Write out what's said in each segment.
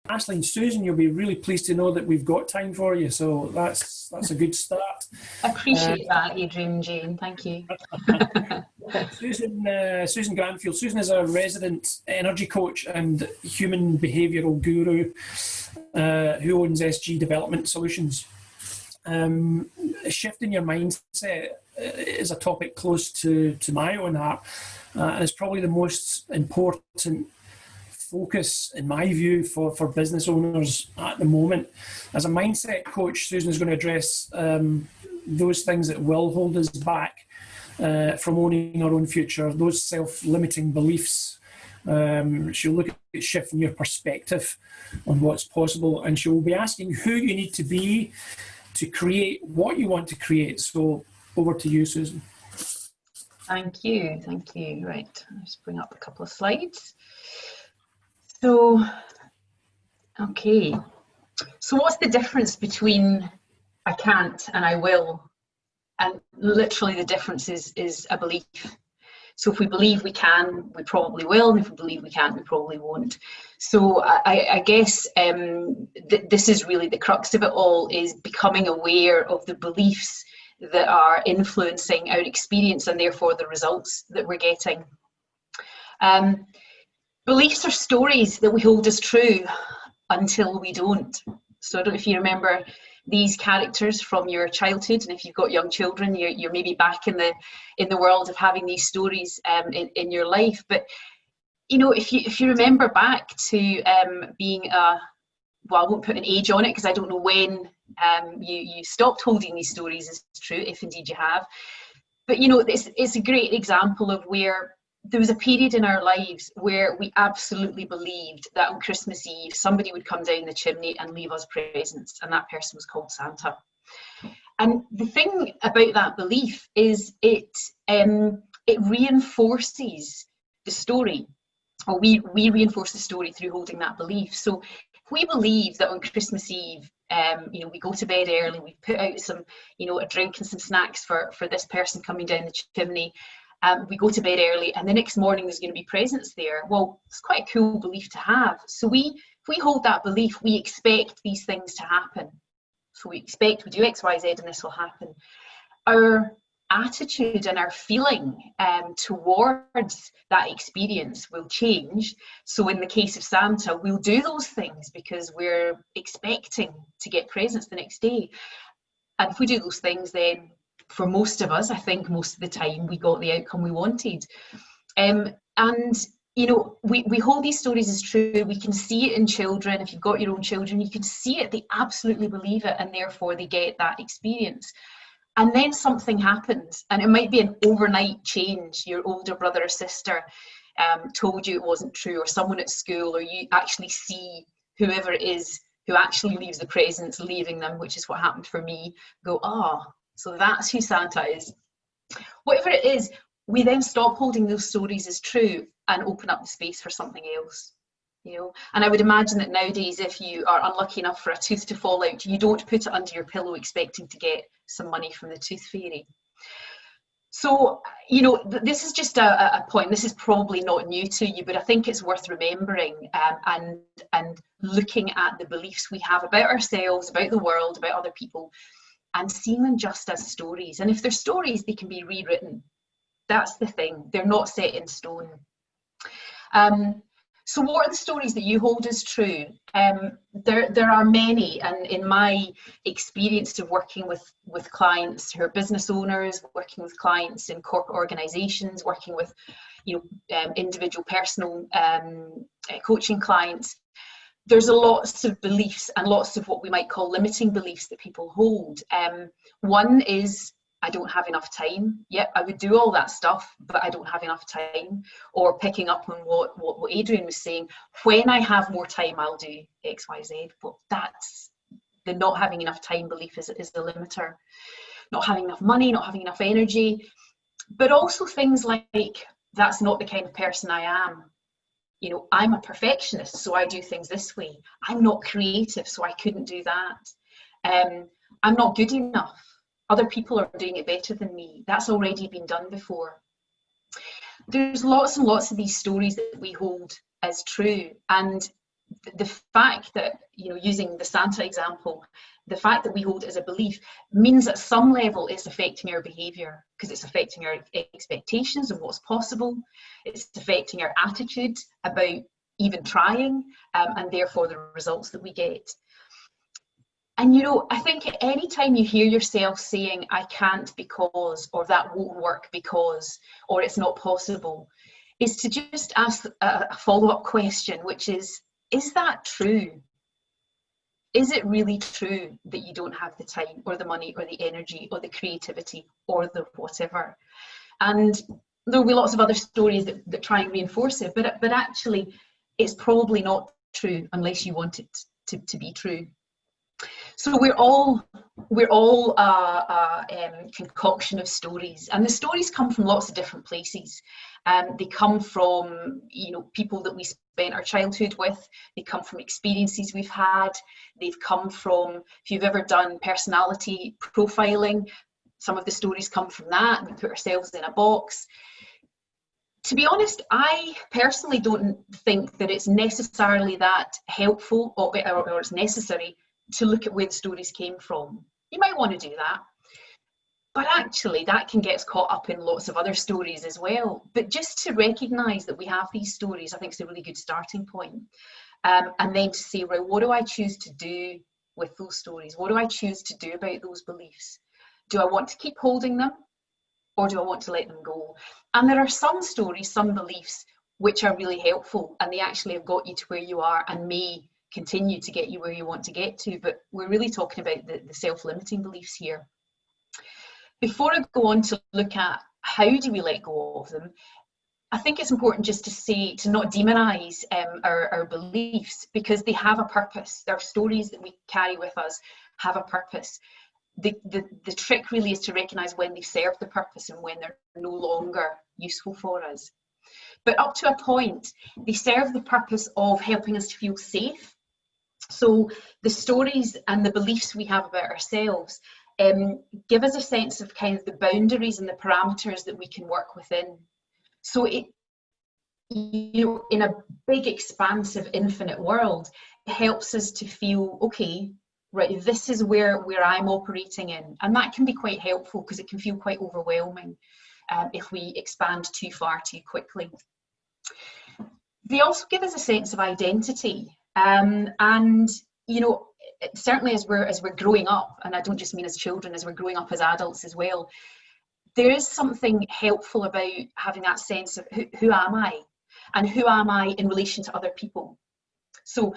Ashley and Susan, you'll be really pleased to know that we've got time for you, so that's a good start. I appreciate that, Adrian and Jane. Thank you. Susan Granfield. Susan is a resident energy coach and human behavioural guru who owns SG Development Solutions. Shifting your mindset is a topic close to my own heart, and it's probably the most important focus, in my view, for business owners at the moment. As a mindset coach, Susan is going to address those things that will hold us back from owning our own future, those self-limiting beliefs. She'll look at shifting your perspective on what's possible, and she'll be asking who you need to be to create what you want to create. So over to you, Susan. Thank you. Right, I'll just bring up a couple of slides. So, okay. So what's the difference between I can't and I will? And literally the difference is a belief. So if we believe we can, we probably will, and if we believe we can't, we probably won't. So I guess this is really the crux of it all, is becoming aware of the beliefs that are influencing our experience and therefore the results that we're getting. Beliefs are stories that we hold as true until we don't. So I don't know if you remember these characters from your childhood, and if you've got young children, you're maybe back in the world of having these stories in your life. But you know, if you remember back to being a, well, I won't put an age on it because I don't know when you stopped holding these stories as true, if indeed you have. But you know, it's a great example of where there was a period in our lives where we absolutely believed that on Christmas Eve somebody would come down the chimney and leave us presents, and that person was called Santa. And the thing about that belief is it reinforces the story, or we reinforce the story through holding that belief. So if we believe that on Christmas Eve, you know, we go to bed early, we put out some, you know, a drink and some snacks for this person coming down the chimney. We go to bed early, and the next morning there's going to be presents there. Well, it's quite a cool belief to have. So if we hold that belief, we expect these things to happen. So we expect we do X, Y, Z, and this will happen. Our attitude and our feeling towards that experience will change. So in the case of Santa, we'll do those things because we're expecting to get presents the next day. And if we do those things, then for most of us, I think most of the time, we got the outcome we wanted. And you know, we hold these stories as true. We can see it in children. If you've got your own children, you can see it. They absolutely believe it, and therefore they get that experience. And then something happens, and it might be an overnight change. Your older brother or sister told you it wasn't true, or someone at school, or you actually see whoever it is who actually leaves the presents, leaving them, which is what happened for me, go, so that's who Santa is. Whatever it is, we then stop holding those stories as true and open up the space for something else. You know, and I would imagine that nowadays, if you are unlucky enough for a tooth to fall out, you don't put it under your pillow expecting to get some money from the tooth fairy. So, you know, this is just a point. This is probably not new to you, but I think it's worth remembering and looking at the beliefs we have about ourselves, about the world, about other people, and seeing them just as stories. And if they're stories, they can be rewritten. That's the thing. They're not set in stone. So what are the stories that you hold as true? There are many, and in my experience of working with clients who are business owners, working with clients in corporate organizations, working with, you know, individual personal coaching clients, there's lots of beliefs and lots of what we might call limiting beliefs that people hold. One is, I don't have enough time. Yep, I would do all that stuff, but I don't have enough time. Or picking up on what Adrian was saying, when I have more time, I'll do X, Y, Z. Well, that's the not having enough time belief is the limiter. Not having enough money, not having enough energy, but also things like, that's not the kind of person I am. You know, I'm a perfectionist, so I do things this way. I'm not creative, so I couldn't do that. I'm not good enough. Other people are doing it better than me. That's already been done before. There's lots and lots of these stories that we hold as true, and the fact that, using the Santa example, the fact that we hold it as a belief means at some level it's affecting our behaviour, because it's affecting our expectations of what's possible, it's affecting our attitude about even trying, and therefore the results that we get. And I think any time you hear yourself saying, I can't because, or that won't work because, or it's not possible, is to just ask a follow-up question, which is that true? Is it really true that you don't have the time or the money or the energy or the creativity or the whatever? And there'll be lots of other stories that try and reinforce it, but actually it's probably not true unless you want it to be true. So we're all a concoction of stories, and the stories come from lots of different places. They come from people that we spent our childhood with. They come from experiences we've had. They've come from, if you've ever done personality profiling, some of the stories come from that. We put ourselves in a box. To be honest, I personally don't think that it's necessarily that helpful or it's necessary to look at where the stories came from. You might want to do that, but actually that can get us caught up in lots of other stories as well. But just to recognise that we have these stories, I think is a really good starting point. And then to say, right, what do I choose to do with those stories? What do I choose to do about those beliefs? Do I want to keep holding them, or do I want to let them go? And there are some stories, some beliefs, which are really helpful, and they actually have got you to where you are and may continue to get you where you want to get to, but we're really talking about the self-limiting beliefs here. Before I go on to look at how do we let go of them, I think it's important just to say, to not demonize our beliefs, because they have a purpose. Our stories that we carry with us have a purpose. The trick really is to recognize when they serve the purpose and when they're no longer useful for us. But up to a point, they serve the purpose of helping us to feel safe. So the stories and the beliefs we have about ourselves give us a sense of kind of the boundaries and the parameters that we can work within. So in a big, expansive, infinite world, it helps us to feel, okay, right, this is where I'm operating in. And that can be quite helpful, because it can feel quite overwhelming if we expand too far too quickly. They also give us a sense of identity. And certainly as we're growing up, and I don't just mean as children, as we're growing up as adults as well, there is something helpful about having that sense of who am I, and who am I in relation to other people. So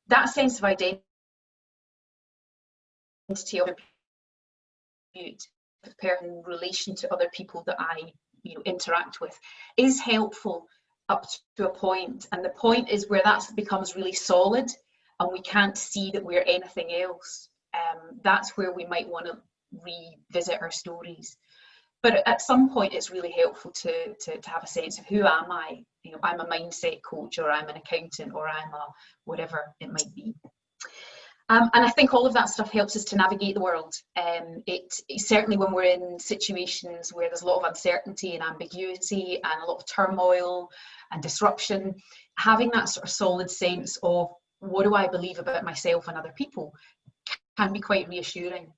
that sense of identity of in relation to other people that I interact with is helpful up to a point, and the point is where that becomes really solid and we can't see that we're anything else. That's where we might want to revisit our stories. But at some point it's really helpful to have a sense of who am I. I'm a mindset coach, or I'm an accountant, or I'm a whatever it might be. And I think all of that stuff helps us to navigate the world. It certainly, when we're in situations where there's a lot of uncertainty and ambiguity and a lot of turmoil and disruption, having that sort of solid sense of what do I believe about myself and other people can be quite reassuring.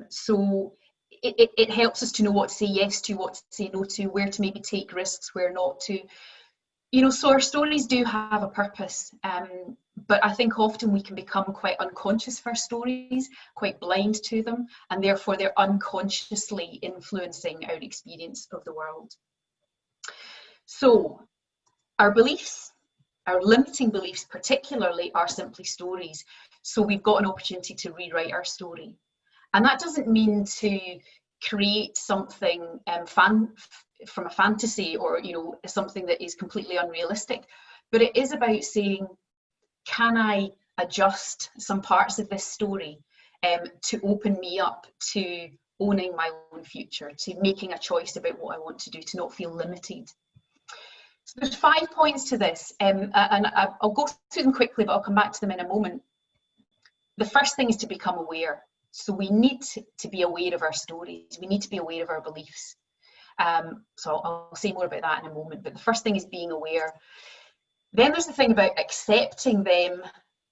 So it helps us to know what to say yes to, what to say no to, where to maybe take risks, where not to. So our stories do have a purpose, but I think often we can become quite unconscious of our stories, quite blind to them, and therefore they're unconsciously influencing our experience of the world. So our beliefs, our limiting beliefs particularly, are simply stories. So we've got an opportunity to rewrite our story. And that doesn't mean to create something from a fantasy, or something that is completely unrealistic, but it is about saying, can I adjust some parts of this story to open me up to owning my own future, to making a choice about what I want to do, to not feel limited. So there's 5 points to this, and I'll go through them quickly, but I'll come back to them in a moment. The first thing is to become aware. So we need to be aware of our stories. We need to be aware of our beliefs. So I'll say more about that in a moment, but the first thing is being aware. Then there's the thing about accepting them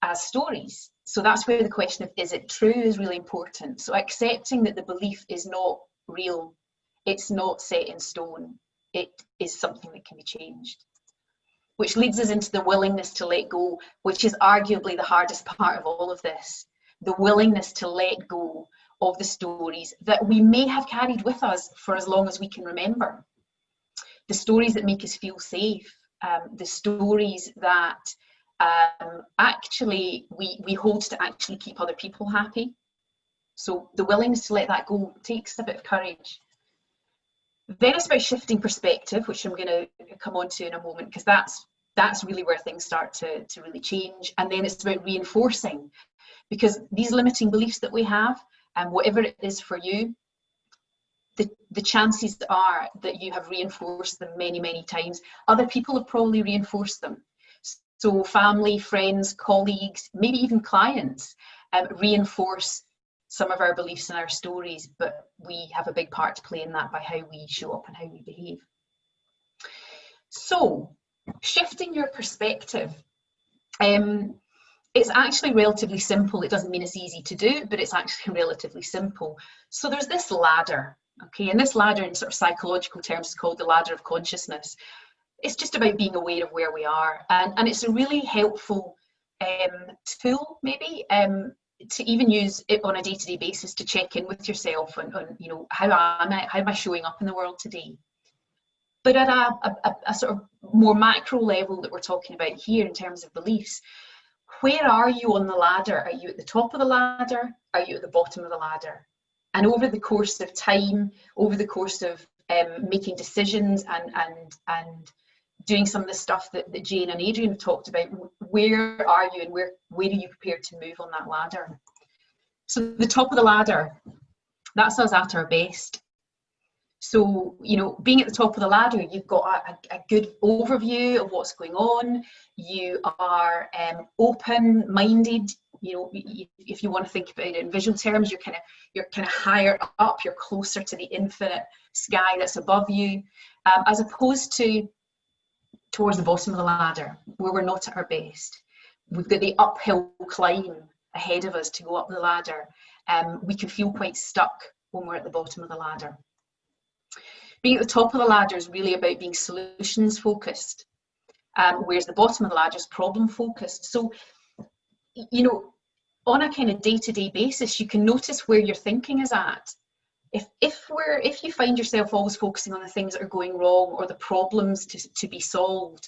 as stories. So that's where the question of is it true is really important. So accepting that the belief is not real, it's not set in stone, it is something that can be changed. Which leads us into the willingness to let go, which is arguably the hardest part of all of this. The willingness to let go of the stories that we may have carried with us for as long as we can remember. The stories that make us feel safe, the stories that actually we hold to actually keep other people happy. So the willingness to let that go takes a bit of courage. Then it's about shifting perspective, which I'm going to come on to in a moment, because that's really where things start to really change. And then it's about reinforcing, because these limiting beliefs that we have, and whatever it is for you, the chances are that you have reinforced them many, many times. Other people have probably reinforced them. So family, friends, colleagues, maybe even clients reinforce some of our beliefs and our stories, but we have a big part to play in that by how we show up and how we behave. So, shifting your perspective. It's actually relatively simple. It doesn't mean it's easy to do, but it's actually relatively simple. So there's this ladder, okay, and this ladder in sort of psychological terms is called the ladder of consciousness. It's just about being aware of where we are, and it's a really helpful tool, maybe, to even use it on a day-to-day basis to check in with yourself on you know, how am I showing up in the world today? But at a sort of more macro level that we're talking about here in terms of beliefs, where are you on the ladder? Are you at the top of the ladder? Are you at the bottom of the ladder? And over the course of time, over the course of making decisions and doing some of the stuff that Jane and Adrian have talked about, where are you and where are you prepared to move on that ladder? So the top of the ladder, that's us at our best. So, you know, being at the top of the ladder, you've got a good overview of what's going on. You are open-minded. You know, if you want to think about it in visual terms, you're kind of higher up. You're closer to the infinite sky that's above you, as opposed to towards the bottom of the ladder, where we're not at our best. We've got the uphill climb ahead of us to go up the ladder. We can feel quite stuck when we're at the bottom of the ladder. Being at the top of the ladder is really about being solutions focused, whereas the bottom of the ladder is problem focused. So, you know, on a kind of day-to-day basis, you can notice where your thinking is at. If you find yourself always focusing on the things that are going wrong, or the problems to be solved,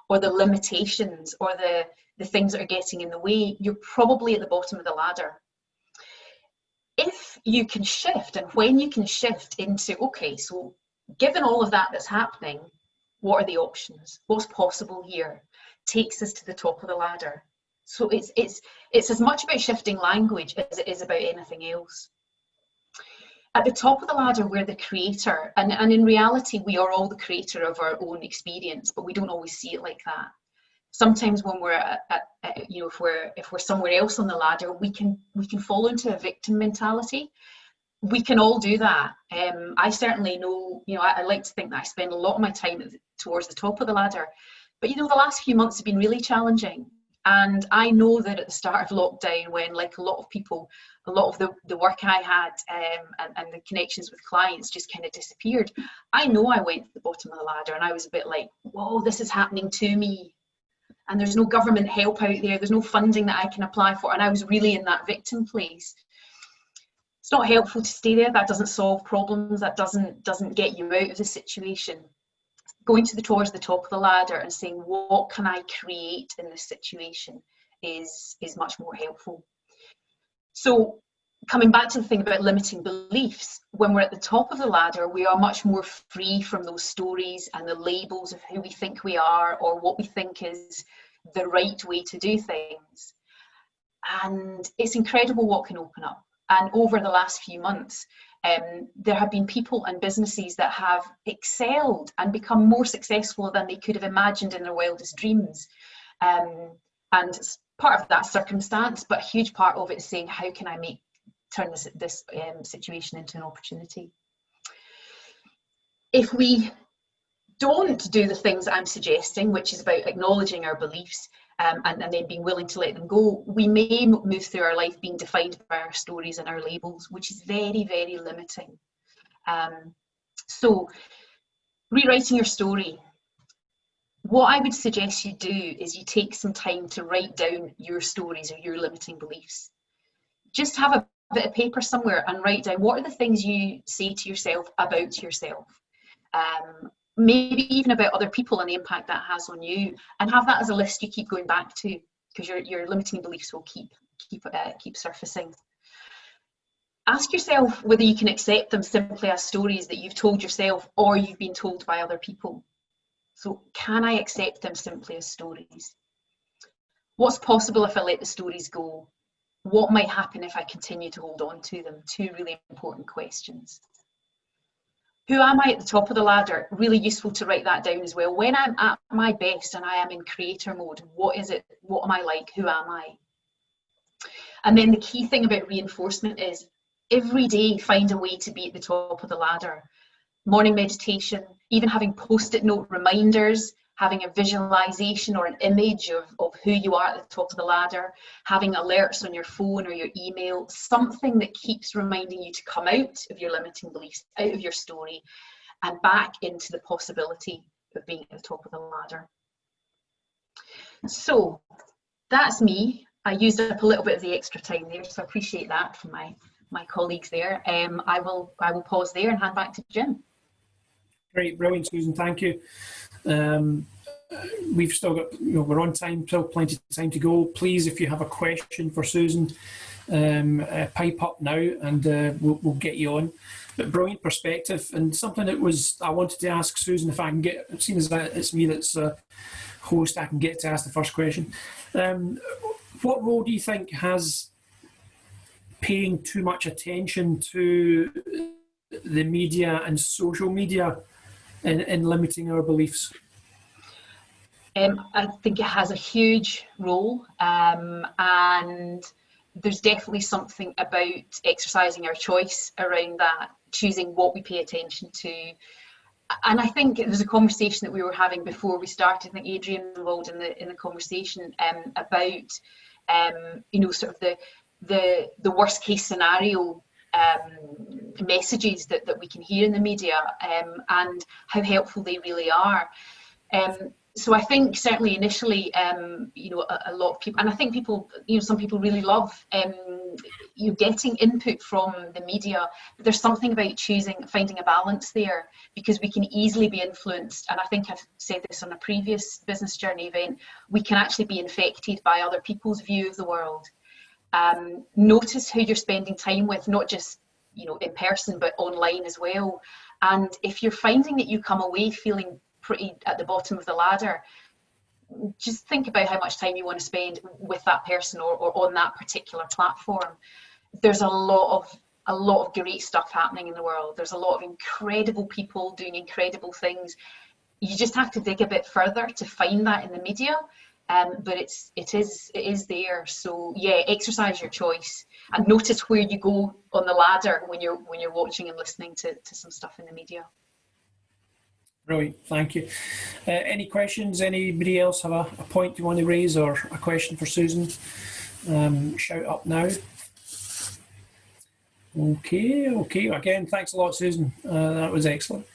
or the limitations, or the things that are getting in the way, you're probably at the bottom of the ladder. If you can shift, and when you can shift into, okay, so given all of that that's happening, what are the options? What's possible here? Takes us to the top of the ladder. So it's as much about shifting language as it is about anything else. At the top of the ladder, we're the creator, and in reality, we are all the creator of our own experience, but we don't always see it like that. Sometimes when we're you know, if we're somewhere else on the ladder, we can fall into a victim mentality. We can all do that. I certainly know, you know, I like to think that I spend a lot of my time towards the top of the ladder, but you know, the last few months have been really challenging. And I know that at the start of lockdown, when, like a lot of people, a lot of the work I had and the connections with clients just kind of disappeared, I know I went to the bottom of the ladder, and I was a bit like, whoa, this is happening to me. And there's no government help out there. There's no funding that I can apply for. And I was really in that victim place. It's not helpful to stay there. That doesn't solve problems. That doesn't get you out of the situation. Going towards the top of the ladder and saying, what can I create in this situation is much more helpful. So coming back to the thing about limiting beliefs, when we're at the top of the ladder, we are much more free from those stories and the labels of who we think we are, or what we think is the right way to do things. And it's incredible what can open up. And over the last few months, there have been people and businesses that have excelled and become more successful than they could have imagined in their wildest dreams. And it's part of that circumstance, but a huge part of it is saying, how can I turn this situation into an opportunity? If we don't do the things I'm suggesting, which is about acknowledging our beliefs and then being willing to let them go, we may move through our life being defined by our stories and our labels, which is very, very limiting. So rewriting your story. What I would suggest you do is you take some time to write down your stories or your limiting beliefs. Just have a bit of paper somewhere and write down what are the things you say to yourself about yourself. Maybe even about other people and the impact that has on you, and have that as a list you keep going back to, because your limiting beliefs will keep surfacing. Ask yourself whether you can accept them simply as stories that you've told yourself or you've been told by other people. So can I accept them simply as stories? What's possible if I let the stories go? What might happen if I continue to hold on to them? Two really important questions. Who am I at the top of the ladder? Really useful to write that down as well. When I'm at my best and I am in creator mode, what is it? What am I like? Who am I? And then the key thing about reinforcement is every day find a way to be at the top of the ladder. Morning meditation, even having post-it note reminders, having a visualization or an image of who you are at the top of the ladder, having alerts on your phone or your email, something that keeps reminding you to come out of your limiting beliefs, out of your story, and back into the possibility of being at the top of the ladder. So that's me. I used up a little bit of the extra time there, so I appreciate that from my colleagues there. I will pause there and hand back to Jim. Great, brilliant, Susan. Thank you. We've still got, we're on time, still plenty of time to go. Please, if you have a question for Susan, pipe up now and we'll get you on. But brilliant perspective, and something that I wanted to ask Susan, if I can get, seeing as that it's me that's host, I can get to ask the first question. What role do you think has paying too much attention to the media and social media in limiting our beliefs? I think it has a huge role, and there's definitely something about exercising our choice around that, choosing what we pay attention to. And I think there's a conversation that we were having before we started. I think Adrian was involved in the conversation about sort of the worst case scenario messages that we can hear in the media, and how helpful they really are. So I think certainly initially, a lot of people, and I think people, some people really love, getting input from the media. But there's something about finding a balance there, because we can easily be influenced. And I think I've said this on a previous business journey event. We can actually be infected by other people's view of the world. Notice who you're spending time with, not just in person, but online as well. And if you're finding that you come away feeling pretty at the bottom of the ladder, just think about how much time you want to spend with that person or on that particular platform. There's a lot of great stuff happening in the world. There's a lot of incredible people doing incredible things. You just have to dig a bit further to find that in the media. But it is there. So yeah, exercise your choice and notice where you go on the ladder when you're watching and listening to some stuff in the media. Brilliant, thank you. Any questions? Anybody else have a point you want to raise or a question for Susan? Shout up now. Okay. Again, thanks a lot, Susan. That was excellent.